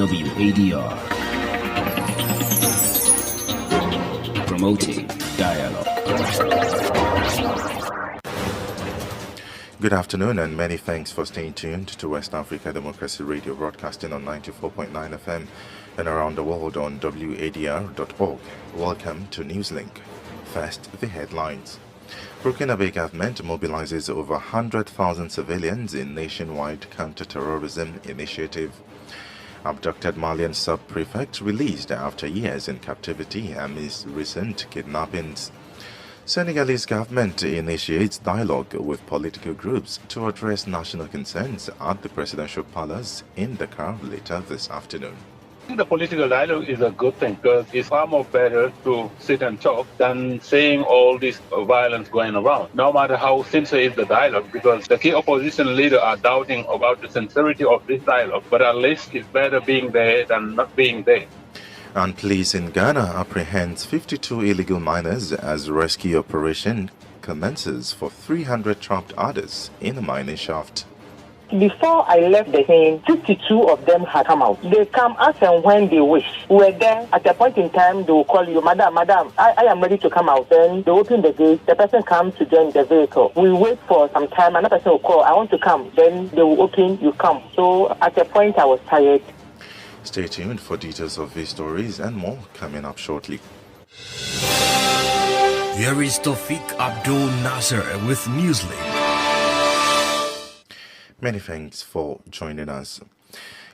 WADR. Promoting dialogue. Good afternoon and many thanks for staying tuned to West Africa Democracy Radio, broadcasting on 94.9 FM and around the world on WADR.org. Welcome to Newslink. First, the headlines. Burkina Faso government mobilizes over 100,000 civilians in nationwide counter-terrorism initiative. Abducted Malian sub-prefect released after years in captivity amidst recent kidnappings. Senegalese government initiates dialogue with political groups to address national concerns at the presidential palace in Dakar later this afternoon. The political dialogue is a good thing because it's far more better to sit and talk than seeing all this violence going around, no matter how sincere is the dialogue, because the key opposition leaders are doubting about the sincerity of this dialogue, but at least it's better being there than not being there. And police in Ghana apprehends 52 illegal miners as rescue operation commences for 300 trapped others in a mining shaft. Before I left the scene, 52 of them had come out. They come as and when they wish. We were there. At a point in time, they will call you, Madam, I am ready to come out. Then they open the gate. The person comes to join the vehicle. We wait for some time. Another person will call, I want to come. Then they will open, you come. So at a point, I was tired. Stay tuned for details of these stories and more coming up shortly. Here is Tofik Abdulnasir with Newslink. Many thanks for joining us.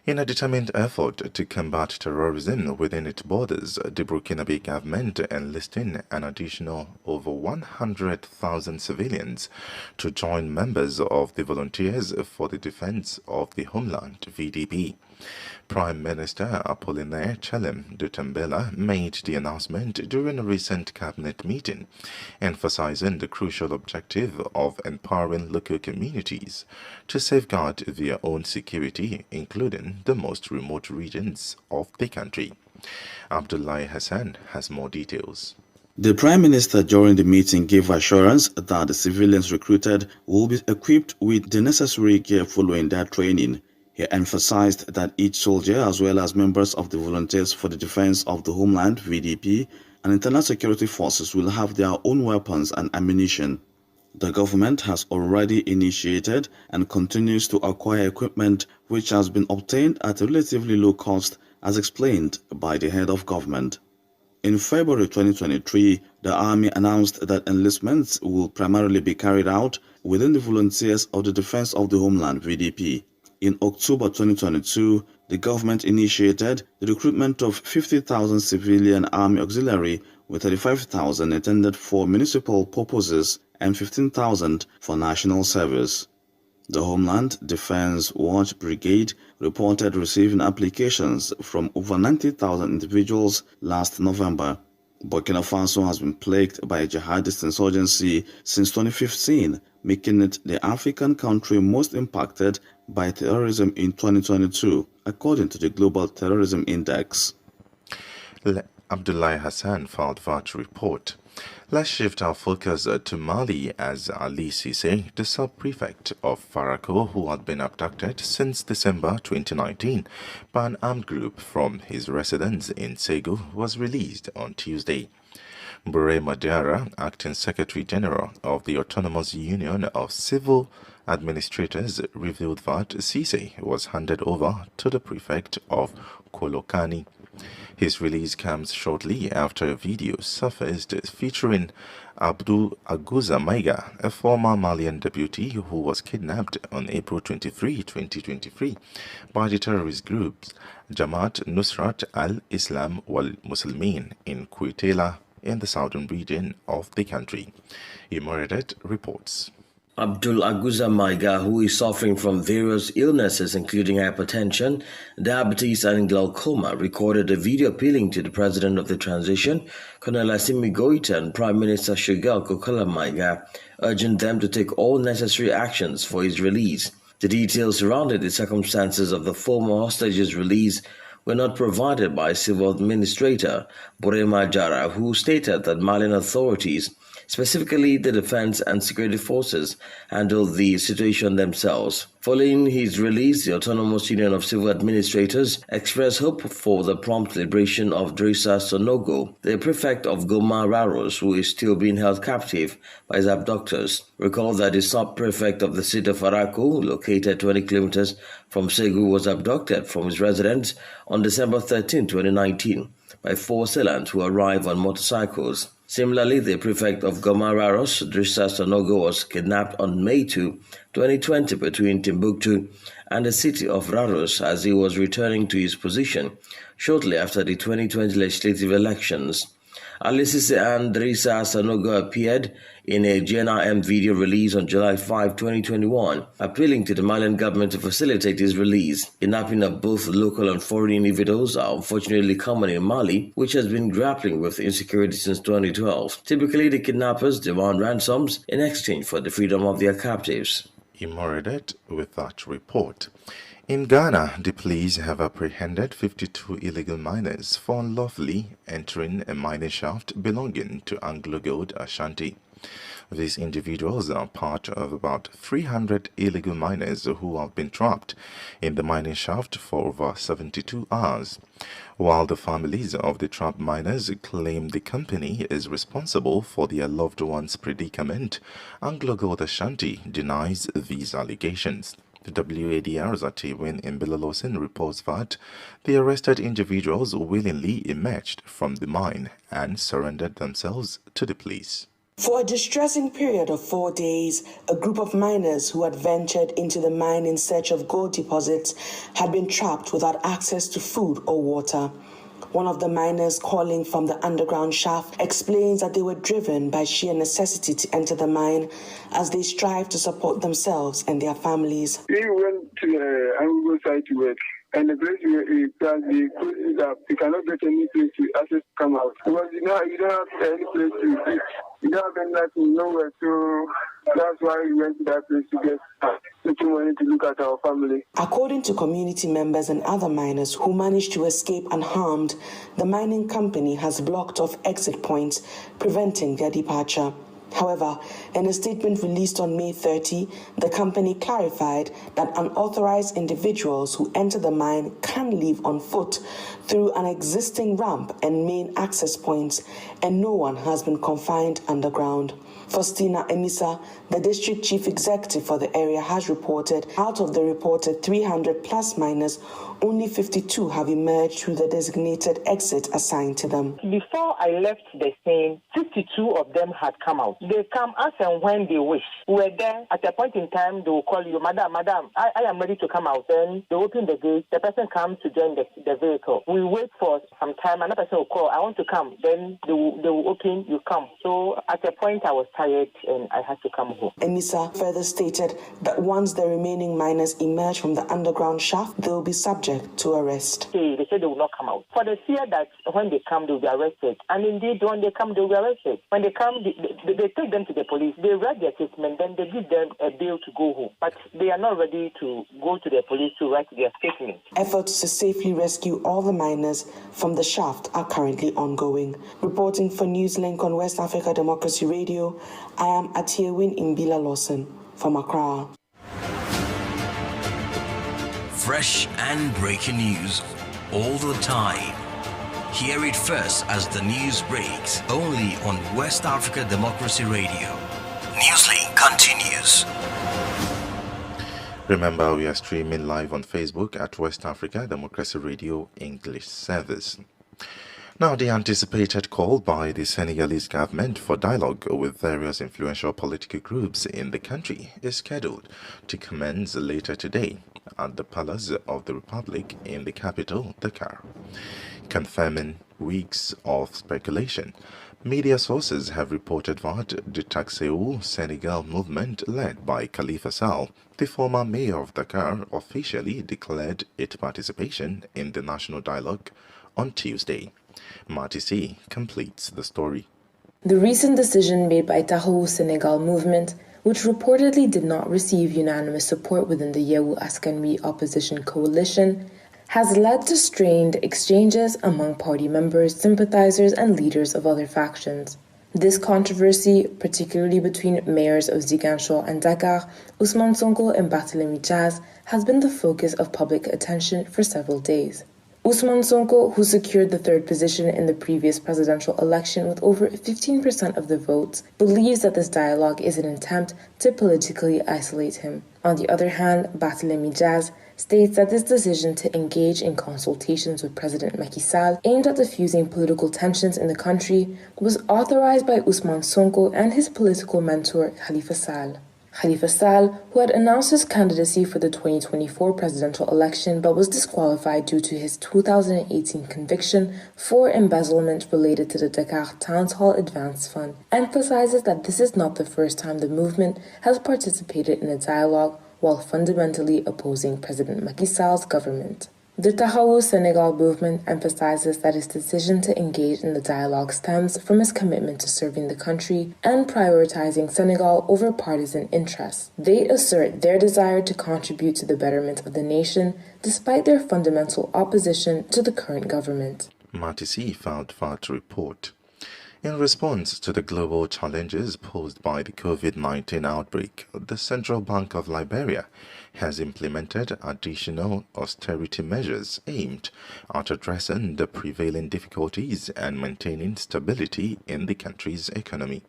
In a determined effort to combat terrorism within its borders, the Burkina Faso government enlisting an additional over 100,000 civilians to join members of the Volunteers for the Defense of the Homeland (VDP). Prime Minister Apollinaire Chelem de Tambela made the announcement during a recent cabinet meeting, emphasizing the crucial objective of empowering local communities to safeguard their own security, including the most remote regions of the country. Abdullah Hassan has more details. The Prime Minister during the meeting gave assurance that the civilians recruited will be equipped with the necessary gear following their training. He emphasized that each soldier, as well as members of the Volunteers for the Defense of the Homeland (VDP) and internal security forces, will have their own weapons and ammunition. The government has already initiated and continues to acquire equipment which has been obtained at a relatively low cost, as explained by the head of government. In February 2023, the army announced that enlistments will primarily be carried out within the Volunteers of the Defense of the Homeland (VDP). In October 2022, the government initiated the recruitment of 50,000 civilian army auxiliary, with 35,000 intended for municipal purposes and 15,000 for national service. The Homeland Defense Watch Brigade reported receiving applications from over 90,000 individuals last November. Burkina Faso has been plagued by a jihadist insurgency since 2015, making it the African country most impacted by terrorism in 2022, according to the Global Terrorism Index. Abdullah Hassan filed that report. Let's shift our focus to Mali, as Ali Cisse, the sub-prefect of Farako, who had been abducted since December 2019 by an armed group from his residence in Senegal, was released on Tuesday. WADR, acting Secretary General of the Autonomous Union of Civil Administrators, revealed that Cisse was handed over to the prefect of Kolokani. His release comes shortly after a video surfaced featuring Abdul Aguza Maiga, a former Malian deputy who was kidnapped on April 23, 2023 by the terrorist groups Jamaat Nusrat al-Islam wal-Muslimin in Kuitela in the southern region of the country. Imoridet reports. Abdul Aguza Maiga, who is suffering from various illnesses including hypertension, diabetes and glaucoma, recorded a video appealing to the president of the transition, Colonel Assimi Goïta, and Prime Minister Senegal Kokala Maiga, urging them to take all necessary actions for his release. The details surrounding the circumstances of the former hostage's release were not provided by civil administrator Borema Jara, who stated that Malian authorities Specifically, the defense and security forces handled the situation themselves. Following his release, the Autonomous Union of Civil Administrators expressed hope for the prompt liberation of Drissa Sonogo, the prefect of Goma Raros, who is still being held captive by his abductors. Recall that the sub-prefect of the city of Farako, located 20 kilometers from Segu, was abducted from his residence on December 13, 2019, by 4 assailants who arrived on motorcycles. Similarly, the prefect of Goma Raros, Drissa Sonogo, was kidnapped on May 2, 2020 between Timbuktu and the city of Raros as he was returning to his position shortly after the 2020 legislative elections. Alisisi and Drissa Sonogo appeared in a GNRM video release on July 5, 2021, appealing to the Malian government to facilitate his release. Kidnapping of both local and foreign individuals are unfortunately common in Mali, which has been grappling with insecurity since 2012. Typically, the kidnappers demand ransoms in exchange for the freedom of their captives. Imoredet with that report. In Ghana, the police have apprehended 52 illegal miners for unlawfully entering a mining shaft belonging to Anglo Gold Ashanti. These individuals are part of about 300 illegal miners who have been trapped in the mining shaft for over 72 hours. While the families of the trapped miners claim the company is responsible for their loved ones' predicament, Anglo Gold Ashanti denies these allegations. The WADR's Atiwin in Bilalosin reports that the arrested individuals willingly emerged from the mine and surrendered themselves to the police. For a distressing period of 4 days, a group of miners who had ventured into the mine in search of gold deposits had been trapped without access to food or water. One of the miners calling from the underground shaft explains that they were driven by sheer necessity to enter the mine as they strive to support themselves and their families. We went to the Angogo site to work, and the place we closed up. You cannot get any place to access to come out because you don't have any place to eat. You don't have nothing, nowhere, so that's why we went to that place to get money to look at our family. According to community members and other miners who managed to escape unharmed, the mining company has blocked off exit points, preventing their departure. However, in a statement released on May 30, the company clarified that unauthorized individuals who enter the mine can leave on foot through an existing ramp and main access points, and no one has been confined underground. Faustina Emisa, the district chief executive for the area, has reported out of the reported 300 plus miners, only 52 have emerged through the designated exit assigned to them. Before I left the scene, 52 of them had come out. They come as and when they wish. We were there. At a point in time, they will call you, Madam, I am ready to come out. Then they open the gate. The person comes to join the vehicle. We wait for some time. Another person will call, I want to come. Then they will open, you come. So at a point, I was tired and I had to come home. Emisa further stated that once the remaining miners emerge from the underground shaft, they will be subject to arrest. They said they will not come out. For the fear that when they come, they will be arrested. And indeed, when they come, they will be arrested. When they come, they take them to the police. They read their statement, then they give them a bail to go home. But they are not ready to go to the police to write their statement. Efforts to safely rescue all the miners from the shaft are currently ongoing. Reporting for Newslink on West Africa Democracy Radio, I am Atiewin Imbila Lawson from Accra. Fresh and breaking news all the time. Hear it first as the news breaks, only on West Africa Democracy Radio. Newslink continues. Remember, we are streaming live on Facebook at West Africa Democracy Radio English Service. Now, the anticipated call by the Senegalese government for dialogue with various influential political groups in the country is scheduled to commence later today at the Palace of the Republic in the capital, Dakar. Confirming weeks of speculation, media sources have reported that the Taxeu Senegal movement led by Khalifa Sall, the former mayor of Dakar, officially declared its participation in the national dialogue on Tuesday. Marty C. completes the story. The recent decision made by Taxeu Senegal movement, which reportedly did not receive unanimous support within the Yehu Askanwi opposition coalition, has led to strained exchanges among party members, sympathizers, and leaders of other factions. This controversy, particularly between mayors of Ziguinchor and Dakar, Ousmane Sonko and Barthélémy Diaz, has been the focus of public attention for several days. Ousmane Sonko, who secured the third position in the previous presidential election with over 15% of the votes, believes that this dialogue is an attempt to politically isolate him. On the other hand, Barthélémy Diaz states that this decision to engage in consultations with President Macky Sall aimed at diffusing political tensions in the country was authorized by Ousmane Sonko and his political mentor Khalifa Sall. Khalifa Sall, who had announced his candidacy for the 2024 presidential election but was disqualified due to his 2018 conviction for embezzlement related to the Dakar Town Hall Advance Fund, emphasizes that this is not the first time the movement has participated in a dialogue while fundamentally opposing President Macky Sall's government. The Senegal movement emphasizes that his decision to engage in the dialogue stems from his commitment to serving the country and prioritizing Senegal over partisan interests. They assert their desire to contribute to the betterment of the nation despite their fundamental opposition to the current government. Matisi filed to report. In response to the global challenges posed by the COVID-19 outbreak, the Central Bank of Liberia has implemented additional austerity measures aimed at addressing the prevailing difficulties and maintaining stability in the country's economy.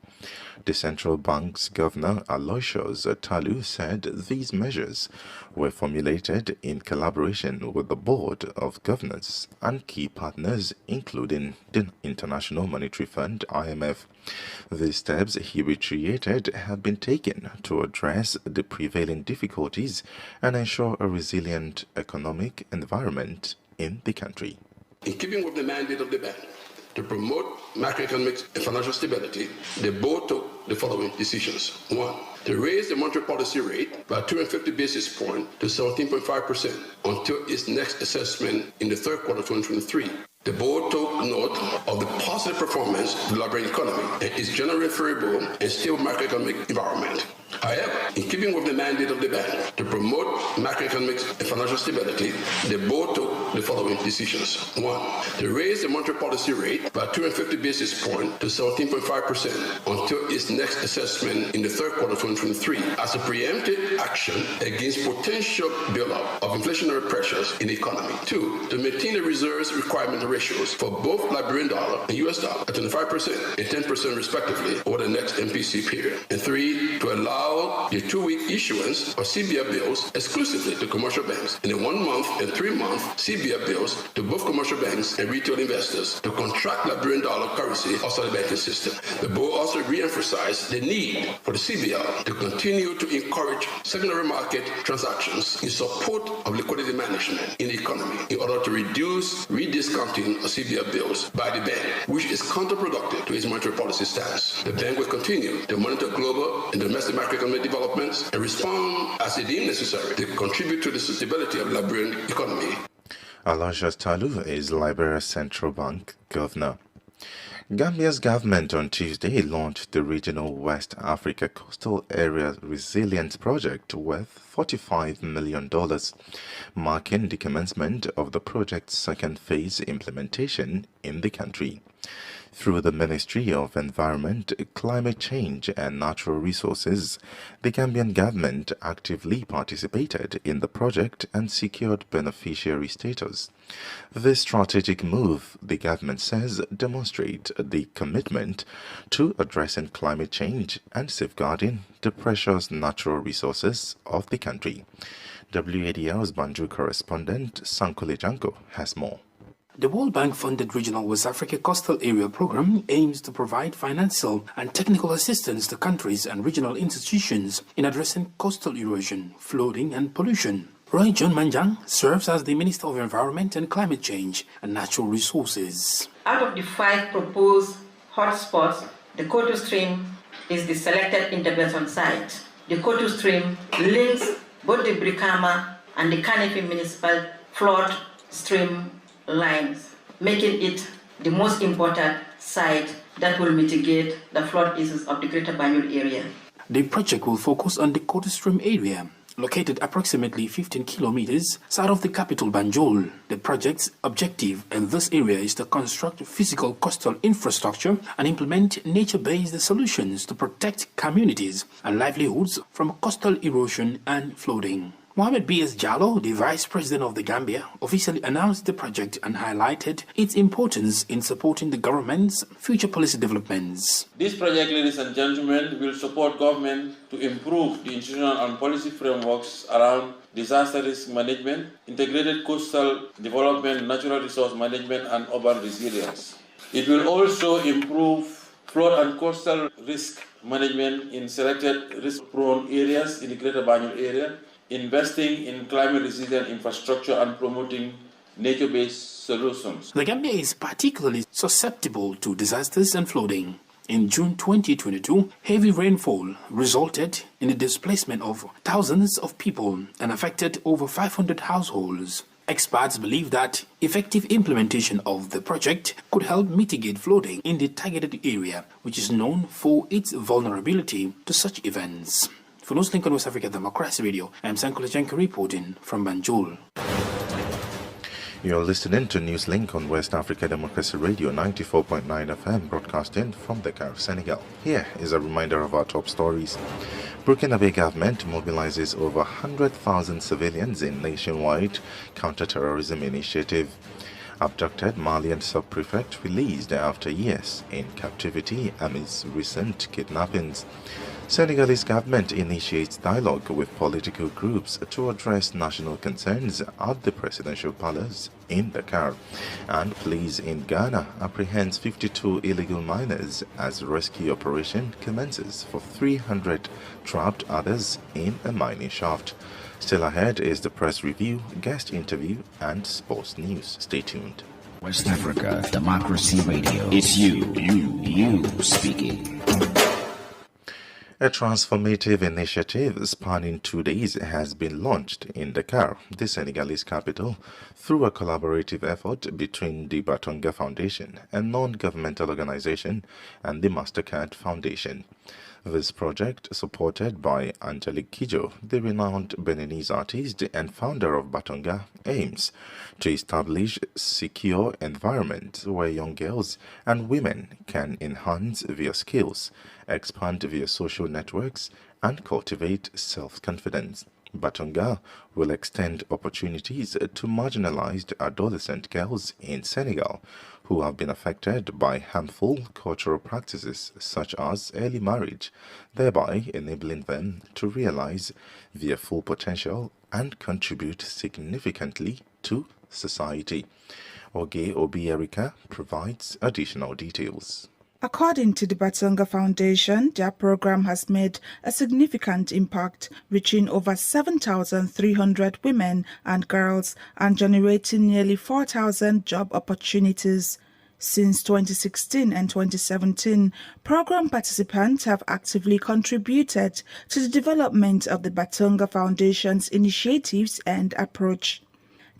The central bank's governor, Aloysius Talu, said these measures were formulated in collaboration with the board of governors and key partners, including the International Monetary Fund, IMF. These steps, he reiterated, have been taken to address the prevailing difficulties and ensure a resilient economic environment in the country. In keeping with the mandate of the bank to promote macroeconomic and financial stability, the board took the following decisions. 1. To raise the monetary policy rate by 250 basis points to 17.5% until its next assessment in the third quarter of 2023. The board took note of the positive performance of the Liberian economy and its generally favorable and stable macroeconomic environment. However, in keeping with the mandate of the bank to promote macroeconomic and financial stability, the board took the following decisions. 1. To raise the monetary policy rate by 250 basis points to 17.5% until its next assessment in the third quarter of 2023 as a preemptive action against potential buildup of inflationary pressures in the economy. 2. To maintain the reserves requirement ratios for both Liberian dollar and US dollar at 25% and 10% respectively over the next MPC period. And 3. To allow the 2-week issuance of CBR bills exclusively to commercial banks and the 1-month and 3-month CBR bills to both commercial banks and retail investors to contract Liberian dollar currency outside the banking system. The board also re-emphasized the need for the CBR to continue to encourage secondary market transactions in support of liquidity management in the economy in order to reduce rediscounting of CBR bills by the bank, which is counterproductive to its monetary policy stance. The bank will continue to monitor global and domestic macroeconomic developments and respond as it deems necessary to contribute to the stability of the Liberian economy. Aloysius Talu is Liberia's central bank governor. Gambia's government on Tuesday launched the Regional West Africa Coastal Area Resilience Project worth $45 million, marking the commencement of the project's second phase implementation in the country. Through the Ministry of Environment, Climate Change and Natural Resources, the Gambian government actively participated in the project and secured beneficiary status. This strategic move, the government says, demonstrates the commitment to addressing climate change and safeguarding the precious natural resources of the country. WADR's Banjul correspondent Sankole Janko has more. The World Bank-funded Regional West Africa Coastal Area Program aims to provide financial and technical assistance to countries and regional institutions in addressing coastal erosion, flooding and pollution. Roy John Manjang serves as the Minister of Environment and Climate Change and Natural Resources. Out of the 5 proposed hotspots, the Kotu Stream is the selected intervention site. The Kotu Stream links both the Brikama and the Kanifi Municipal Flood Stream lines, making it the most important site that will mitigate the flood issues of the Greater Banjul area. The project will focus on the Kotu Stream area located approximately 15 kilometers south of the capital Banjul. The project's objective in this area is to construct physical coastal infrastructure and implement nature-based solutions to protect communities and livelihoods from coastal erosion and flooding. Mohamed B.S. Jallo, the Vice President of the Gambia, officially announced the project and highlighted its importance in supporting the government's future policy developments. This project, ladies and gentlemen, will support government to improve the institutional and policy frameworks around disaster risk management, integrated coastal development, natural resource management, and urban resilience. It will also improve flood and coastal risk management in selected risk-prone areas in the Greater Banjul area, investing in climate-resilient infrastructure and promoting nature-based solutions. The Gambia is particularly susceptible to disasters and flooding. In June 2022, heavy rainfall resulted in the displacement of thousands of people and affected over 500 households. Experts believe that effective implementation of the project could help mitigate flooding in the targeted area, which is known for its vulnerability to such events. For Newslink on West Africa Democracy Radio, I am Sankola Jenka reporting from Banjul. You're listening to Newslink on West Africa Democracy Radio 94.9 FM, broadcasting from Dakar, Senegal. Here is a reminder of our top stories. Burkina Faso government mobilizes over 100,000 civilians in nationwide counter-terrorism initiative. Abducted Malian sub-prefect released after years in captivity amidst recent kidnappings. Senegalese government initiates dialogue with political groups to address national concerns at the presidential palace in Dakar. And police in Ghana apprehends 52 illegal miners as rescue operation commences for 300 trapped others in a mining shaft. Still ahead is the press review, guest interview, and sports news. Stay tuned. West Africa Democracy Radio. It's you speaking. A transformative initiative spanning 2 days has been launched in Dakar, the Senegalese capital, through a collaborative effort between the Batonga Foundation, a non-governmental organization, and the MasterCard Foundation. This project, supported by Angelique Kidjo, the renowned Beninese artist and founder of Batonga, aims to establish a secure environment where young girls and women can enhance their skills, expand their social networks, and cultivate self-confidence. Batonga will extend opportunities to marginalized adolescent girls in Senegal who have been affected by harmful cultural practices such as early marriage, thereby enabling them to realize their full potential and contribute significantly to society. Oge Obierica provides additional details. According to the Batonga Foundation, their program has made a significant impact, reaching over 7,300 women and girls and generating nearly 4,000 job opportunities. Since 2016 and 2017, program participants have actively contributed to the development of the Batonga Foundation's initiatives and approach.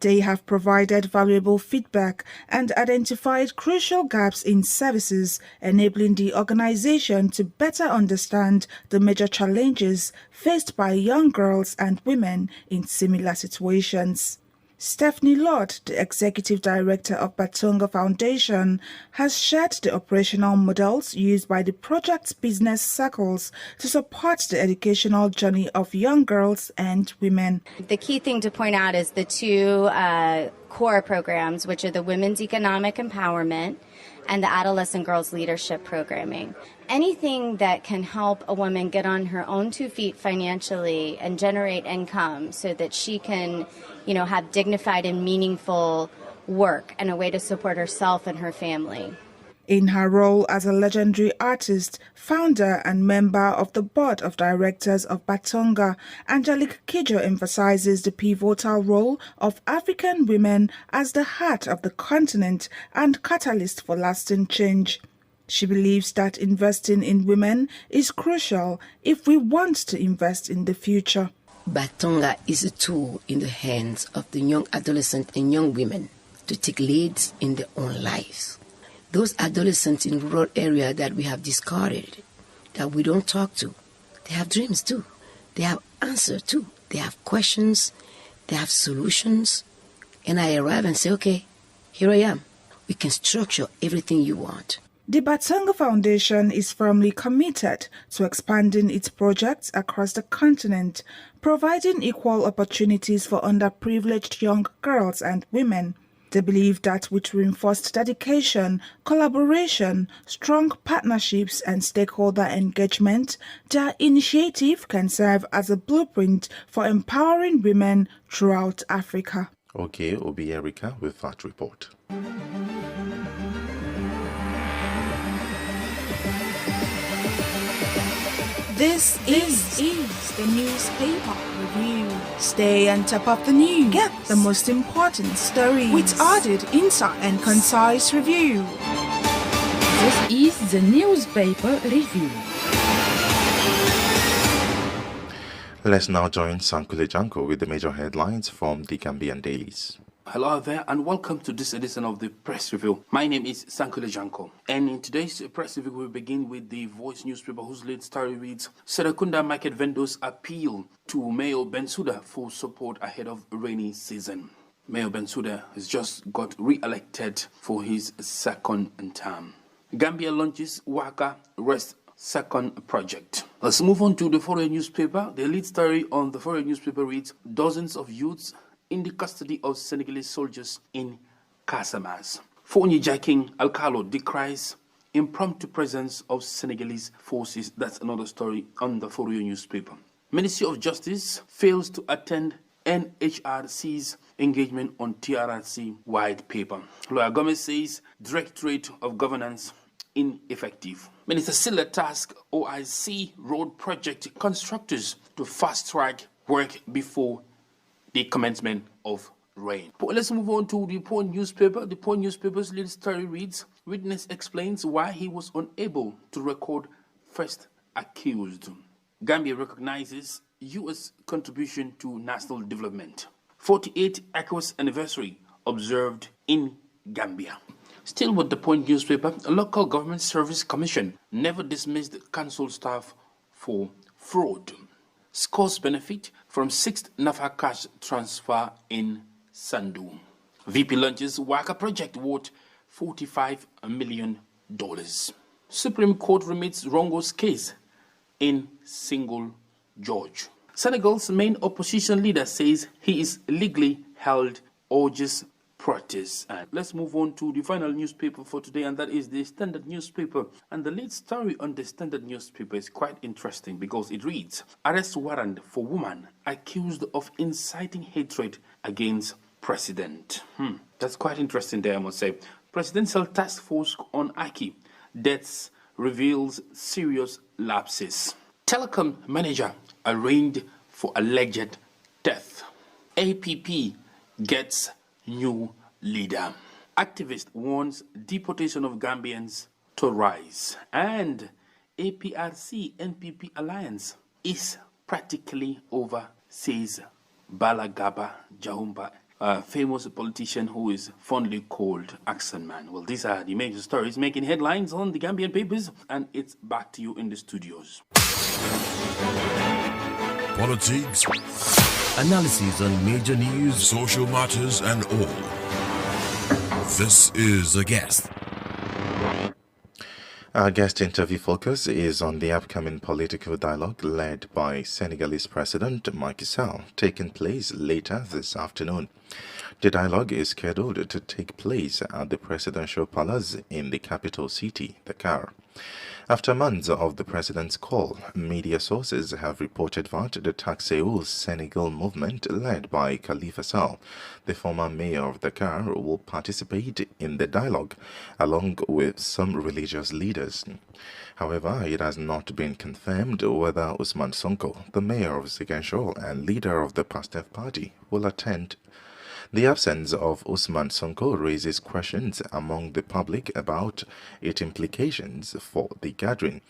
They have provided valuable feedback and identified crucial gaps in services, enabling the organization to better understand the major challenges faced by young girls and women in similar situations. Stephanie Lord, the Executive Director of Batonga Foundation, has shared the operational models used by the project's business circles to support the educational journey of young girls and women. The key thing to point out is the two core programs, which are the Women's Economic Empowerment and the Adolescent Girls Leadership Programming. Anything that can help a woman get on her own 2 feet financially and generate income so that she can, have dignified and meaningful work and a way to support herself and her family. In her role as a legendary artist, founder and member of the board of directors of Batonga, Angelique Kidjo emphasizes the pivotal role of African women as the heart of the continent and catalyst for lasting change. She believes that investing in women is crucial if we want to invest in the future. Batonga is a tool in the hands of the young adolescents and young women to take leads in their own lives. Those adolescents in rural areas that we have discarded, that we don't talk to, they have dreams too. They have answers too. they have questions, they have solutions, and I arrive and say, okay, here I am. We can structure everything you want. The Batanga Foundation is firmly committed to expanding its projects across the continent, providing equal opportunities for underprivileged young girls and women. They believe that with reinforced dedication, collaboration, strong partnerships, and stakeholder engagement, their initiative can serve as a blueprint for empowering women throughout Africa. Okay, Obi Erika with that report. This is the newspaper review. Stay on top of the news. Get the most important stories with added insight and concise review. This is the newspaper review. Let's now join Sankule Janko with the major headlines from the Gambian dailies. Hello there and welcome to this edition of the Press Review. My name is Sankule Janko, and in today's Press Review we begin with the Voice newspaper whose lead story reads, Serekunda market vendors appeal to Mayor Bensouda for support ahead of rainy season. Mayor Bensouda has just got re-elected for his second term. Gambia launches Waka Rest second project. Let's move on to the Foreign newspaper. The lead story on the Foreign newspaper reads, dozens of youths in the custody of Senegalese soldiers in Casamance. Fonyi Jaking Alcalo decries impromptu presence of Senegalese forces. That's another story on the Foreign newspaper. Ministry of Justice fails to attend NHRC's engagement on TRRC white paper. Lawyer Gomez says Directorate of Governance ineffective. Minister Silla tasked OIC road project constructors to fast-track work before the commencement of rain. But let's move on to the Point newspaper. The Point newspaper's lead story reads, witness explains why he was unable to record first accused. Gambia recognizes U.S. contribution to national development. 48th ECOWAS anniversary observed in Gambia. Still with the Point newspaper, a local government service commission never dismissed council staff for fraud. Scores benefit from 6th NAFA cash transfer in Sandu. VP launches Waka project worth $45 million. Supreme Court remits Rongo's case in single judge. Senegal's main opposition leader says he is legally held, urges protest. And let's move on to the final newspaper for today, and that is the Standard newspaper. And the lead story on the Standard newspaper is quite interesting because it reads, arrest warrant for woman accused of inciting hatred against president. That's quite interesting there, I must say. Presidential task force on Aki deaths reveals serious lapses. Telecom manager arraigned for alleged death. APP gets new leader. Activist warns deportation of Gambians to rise. And APRC-NPP alliance is practically over, says Balagaba Jahumba, a famous politician who is fondly called Action Man. Well, these are the major stories making headlines on the Gambian papers, and it's back to you in the studios. Politics, analysis on major news, social matters, and all. This is A Guest. Our guest interview focus is on the upcoming political dialogue led by Senegalese President Macky Sall, taking place later this afternoon. The dialogue is scheduled to take place at the Presidential Palace in the capital city, Dakar. After months of the president's call, media sources have reported that the Taxeul Senegal movement, led by Khalifa Sall, the former mayor of Dakar, will participate in the dialogue, along with some religious leaders. However, it has not been confirmed whether Ousmane Sonko, the mayor of Ziguinchor and leader of the Pastef party, will attend. The absence of Ousmane Sonko raises questions among the public about its implications for the gathering.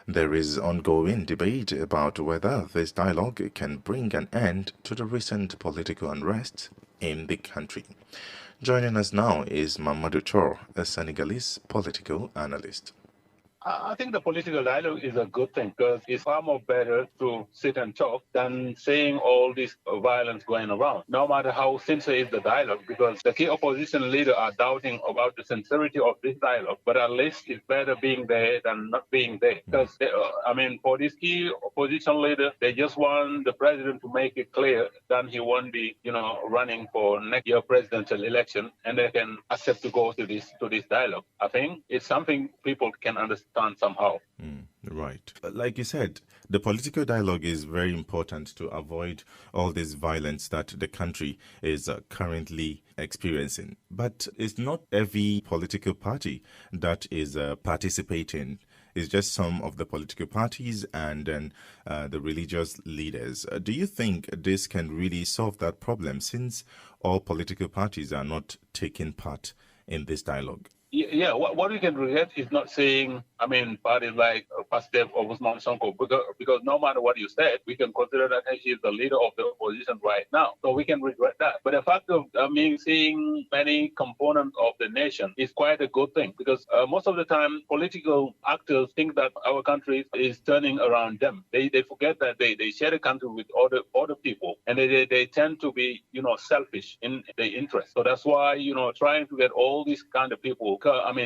There is ongoing debate about whether this dialogue can bring an end to the recent political unrest in the country. Joining us now is Mamadou Chor, a Senegalese political analyst. I think the political dialogue is a good thing because it's far more better to sit and talk than seeing all this violence going around, no matter how sincere is the dialogue, because the key opposition leaders are doubting about the sincerity of this dialogue. But at least it's better being there than not being there. Because, for this key opposition leader, they just want the president to make it clear that he won't be, running for next year presidential election, and they can accept to go to this dialogue. I think it's something people can understand somehow. Right. Like you said, the political dialogue is very important to avoid all this violence that the country is currently experiencing. But it's not every political party that is participating. It's just some of the political parties and then the religious leaders. Do you think this can really solve that problem since all political parties are not taking part in this dialogue? Yeah, what we can regret is not saying, parties like Pastef or Usman Sonko, because no matter what you said, we can consider that he is the leader of the opposition right now. So we can regret that. But the fact of seeing many components of the nation is quite a good thing, because most of the time, political actors think that our country is turning around them. They forget that they share the country with other people, and they tend to be, selfish in their interest. So that's why, trying to get all these kind of people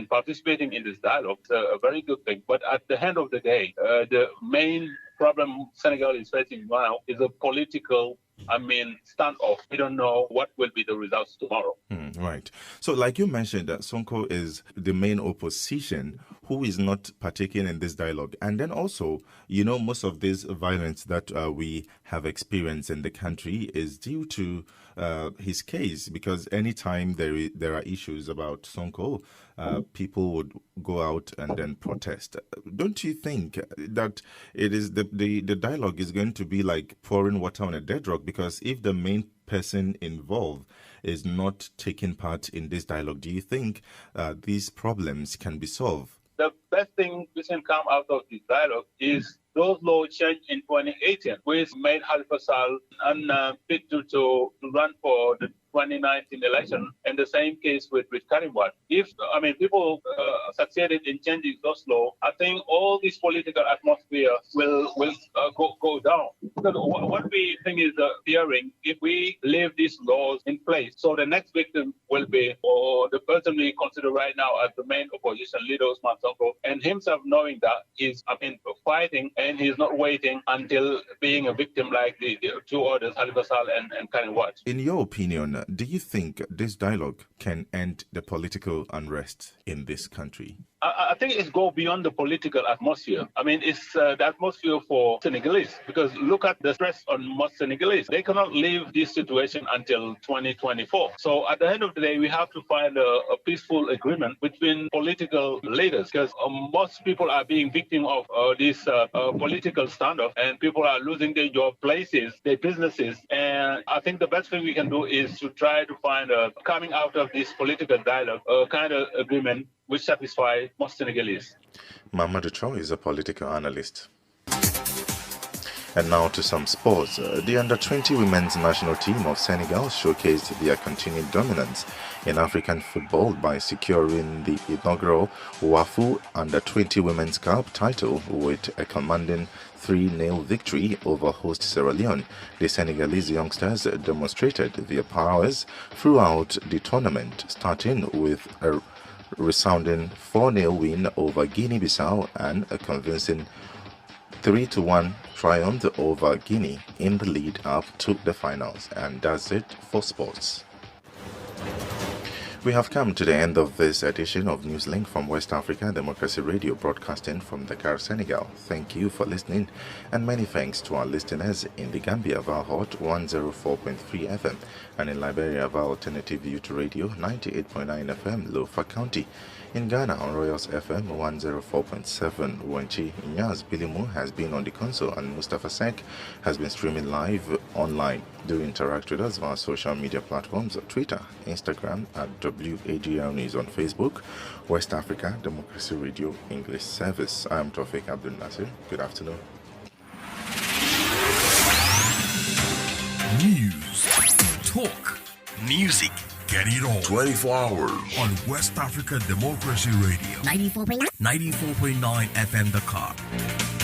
participating in this dialogue is a very good thing. But at the end of the day, the main problem Senegal is facing now is a political standoff. We don't know what will be the results tomorrow. Right. So like you mentioned, Sonko is the main opposition who is not partaking in this dialogue. And then also, most of this violence that we have experienced in the country is due to his case, because anytime there are issues about Sonko, people would go out and then protest. Don't you think that it is the dialogue is going to be like pouring water on a dead rock? Because if the main person involved is not taking part in this dialogue, do you think these problems can be solved? The best thing we can come out of this dialogue is those laws changed in 2018, which made Khalifa Sall unfit to run for the 2019 election, and the same case with Karim Wade. If people succeeded in changing those laws, I think all this political atmosphere will go down. Because what we think is fearing, if we leave these laws in place, so the next victim will be, or the person we consider right now as the main opposition leader, Usman Sonko, and himself knowing that he's fighting and he's not waiting until being a victim like the two others, Khalifa Sall and Karim Wade. In your opinion, do you think this dialogue can end the political unrest in this country? I think it goes beyond the political atmosphere. It's the atmosphere for Senegalese, because look at the stress on most Senegalese. They cannot leave this situation until 2024. So at the end of the day, we have to find a peaceful agreement between political leaders, because most people are being victim of this political standoff, and people are losing their job places, their businesses. And I think the best thing we can do is to try to find coming out of this political dialogue, a kind of agreement which satisfy most Senegalese. Mamadou Cho is a political analyst. And now to some sports. The under-20 women's national team of Senegal showcased their continued dominance in African football by securing the inaugural WAFU Under-20 Women's Cup title with a commanding 3-0 victory over host Sierra Leone. The Senegalese youngsters demonstrated their powers throughout the tournament, starting with a resounding 4-0 win over Guinea-Bissau and a convincing 3-1 triumph over Guinea in the lead up to the finals. And that's it for sports. We have come to the end of this edition of Newslink from West Africa Democracy Radio, broadcasting from Dakar, Senegal. Thank you for listening, and many thanks to our listeners in the Gambia via Hot 104.3 FM and in Liberia via Alternative Youth Radio 98.9 FM, Lofa County. In Ghana on Royals FM 104.7, Wanchi Inyas Bilimu has been on the console, and Mustafa Sek has been streaming live online. Do interact with us via social media platforms, Twitter, Instagram at WADR News, on Facebook, West Africa Democracy Radio English Service. I am Tofik Abdulnasir. Good afternoon. News, talk, music, Get it all 24 hours on West Africa Democracy Radio. 94.9 FM Dakar.